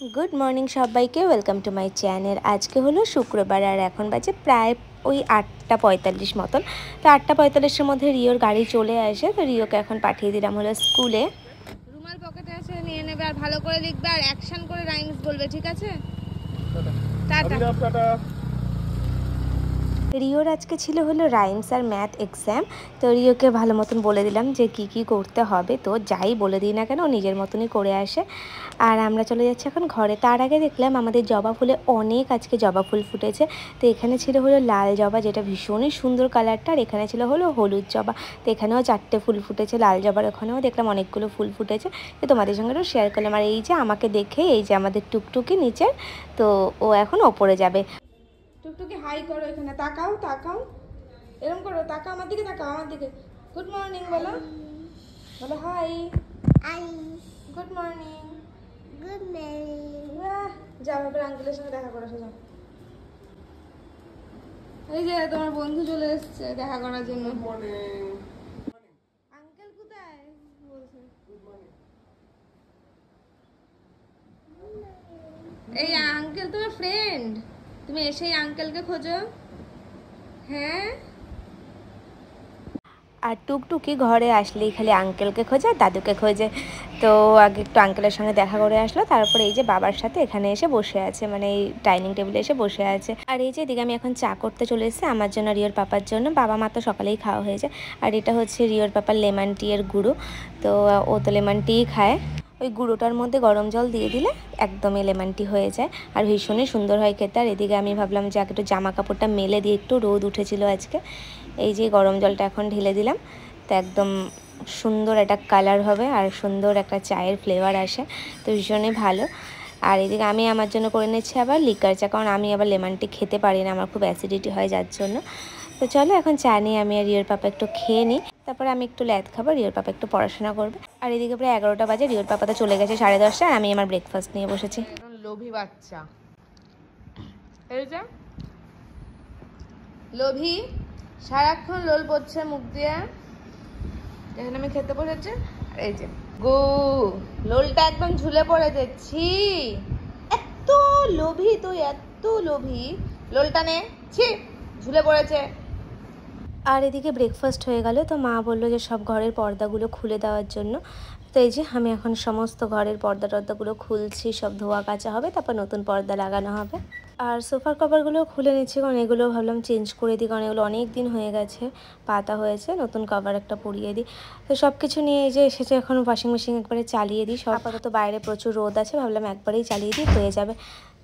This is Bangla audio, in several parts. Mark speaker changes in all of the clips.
Speaker 1: गुड मर्निंग सबाइके वेलकम टू माई चैनल। आज के हलो शुक्रबार और एखन बाजे प्राय ওই 8টা 45 মতন। তো 8টা 45-এর মধ্যে রিওর গাড়ি চলে আসে। তো রিওকে এখন পাঠিয়ে দিলাম হলো স্কুলে।
Speaker 2: রুমাল পকেটে আছে, নিয়ে নেবে আর ভালো করে লিখবে আর অ্যাকশন করে রাইমস বলবে, ঠিক আছে? টাটা।
Speaker 1: রিওর আজকে ছিল হলো রাইমস আর ম্যাথ এক্সাম। তো রিওকে ভালো মতন বলে দিলাম যে কি করতে হবে। তো যাই বলে দিই না কেন ও নিজের মতনই করে আসে। আর আমরা চলে যাচ্ছি এখন ঘরে। তার আগে দেখলাম আমাদের জবা ফুলে অনেক আজকে জবা ফুল ফুটেছে। তো এখানে ছিল হলো লাল জবা, যেটা ভীষণই সুন্দর কালারটা। আর এখানে ছিল হলো হলুদ জবা। তো এখানেও 4টে ফুল ফুটেছে। লাল জবার ওখানেও দেখলাম অনেকগুলো ফুল ফুটেছে। তো তোমাদের সঙ্গে একটু শেয়ার করলাম। আর এই যে আমাকে দেখে এই যে আমাদের টুকটুকি নিচে, তো ও এখন ওপরে যাবে।
Speaker 2: টুকটুকি হাই করো, এখানে তাকাও তাকাও, এরকম করো, তাকাও আমার দিকে, তাকাও আমার দিকে। গুড মর্নিং বলো, বলো high high, good morning good morning. যাও এবার আঙ্কেলের সঙ্গে দেখা করো, যাও। এই যে তোমার বন্ধু চলে এসেছে দেখা করার জন্য। আঙ্কেল কোথায় বলছে? এই আঙ্কেল তোমার ফ্রেন্ড, তুমি এসেই আঙ্কেলকে খোঁজো। হ্যাঁ,
Speaker 1: আর টুকটুকি ঘরে আসলেই খালি আঙ্কেলকে খোঁজে আর দাদুকে খোঁজে। তো আগে একটু আঙ্কেলের সঙ্গে দেখা করে আসলো, তারপরে এই যে বাবার সাথে এখানে এসে বসে আছে, মানে এই ডাইনিং টেবিলে এসে বসে আছে। আর এই যে এদিকে আমি এখন চা করতে চলে এসেছি আমার জন্য, রিওর পাপার জন্য। বাবা মা তো সকালেই খাওয়া হয়েছে। আর এটা হচ্ছে রিওর পাপার লেমন টি এর গুঁড়ো। তো ও তো লেমন টি খায়। ওই গুঁড়োটার মধ্যে গরম জল দিয়ে দিলে একদমই লেমন টি হয়ে যায় আর ভীষণই সুন্দর হয় খেতে। আর এদিকে আমি ভাবলাম যে একটু জামা কাপড়টা মেলে দিয়ে, একটু রোদ উঠেছিল আজকে। এই যে গরম জলটা এখন ঢেলে দিলাম, তো একদম সুন্দর একটা কালার হবে আর সুন্দর একটা চায়ের ফ্লেভার আসে, তো ভীষণই ভালো। আর এদিকে আমি আমার জন্য করে নিচ্ছি আবার লিকার চা, কারণ আমি আবার লেমন টি খেতে পারি না, আমার খুব অ্যাসিডিটি হয় যার জন্য। তো চলো এখন চা নিয়ে আমি আর রিওর পাপা একটু খেয়ে নিই, তারপরে আমি একটু ল্যাদ খাবো, রিওর পাপা একটু পড়াশোনা করবে। আর এদিকে প্রায় 11টা বাজে, রিওর পাপা তো চলে গেছে 10:30, আর আমি আমার ব্রেকফাস্ট নিয়ে বসেছি।
Speaker 2: লোভী বাচ্চা, এই যে লোভী, সারাক্ষণ লোল পড়ছে মুখ দিয়ে। এখানে আমি খেতে বসেছি, এই যে গো লোলটা একদম ঝুলে পড়েছে। ছি, এত লোভী তুই, এত লোভী। লোলটা নে, ছি, ঝুলে পড়েছে।
Speaker 1: আর এদিকে ব্রেকফাস্ট হয়ে গেল। তো মা বললো যে সব ঘরের পর্দাগুলো খুলে দেওয়ার জন্য। তো এই যে আমি এখন সমস্ত ঘরের পর্দাগুলো খুলছি, সব ধোয়া কাচা হবে, তারপর নতুন পর্দা লাগানো হবে। আর সোফার কভারগুলো খুলে নিচ্ছি, কারণ এগুলো ভাবলাম চেঞ্জ করে দিই, কারণ এগুলো অনেক দিন হয়ে গেছে, পাতা হয়েছে, নতুন কভার একটা পরিয়ে দিই। তো সব কিছু নিয়ে এই যে এসেছে, এখন ওয়াশিং মেশিন একবারে চালিয়ে দিই। সব আপাতত বাইরে প্রচুর রোদ আছে, ভাবলাম একবারেই চালিয়ে দিই, হয়ে যাবে।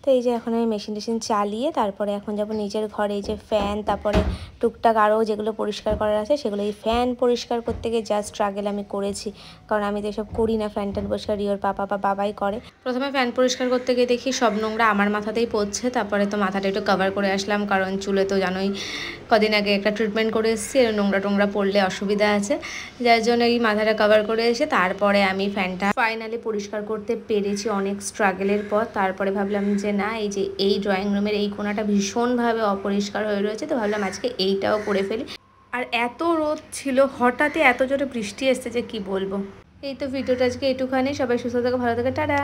Speaker 1: তো এই যে এখন আমি মেশিন চালিয়ে তারপরে এখন যাব নিজের ঘরে। এই যে ফ্যান, তারপরে টুকটাক আরও যেগুলো পরিষ্কার করার আছে সেগুলো। এই ফ্যান পরিষ্কার করতে গিয়ে যা স্ট্রাগল আমি করেছি, কারণ আমি তো এসব করি না। ফ্যান ট্যান পরিষ্কার রিওর পাপা বা বাবাই করে। প্রথমে ফ্যান পরিষ্কার করতে গিয়ে দেখি সব নোংরা আমার মাথাতেই পড়ছে। তারপরে তো মাথাটা একটু কভার করে আসলাম, কারণ চুলে তো জানোই কদিন আগে একটা ট্রিটমেন্ট করে এসেছি, নোংরা টোংরা পড়লে অসুবিধা আছে, যার জন্য এই মাথাটা কভার করে এসে তারপরে আমি ফ্যানটা ফাইনালি পরিষ্কার করতে পেরেছি অনেক স্ট্রাগলের পর। তারপরে ভাবলাম যে না, এই যে এই ড্রয়িং রুমের এই কোণাটা ভীষণভাবে অপরিষ্কার হয়ে রয়েছে, তো ভাবলাম আজকে এইটাও করে ফেলি। আর এত রোদ ছিল, হঠাৎই এত জোরে বৃষ্টি এসছে যে কি বলবো। এই তো ভিডিওটা আজকে এইটুখানি। সবাই সুস্থ থাকো, ভালো থাকো, টাটা।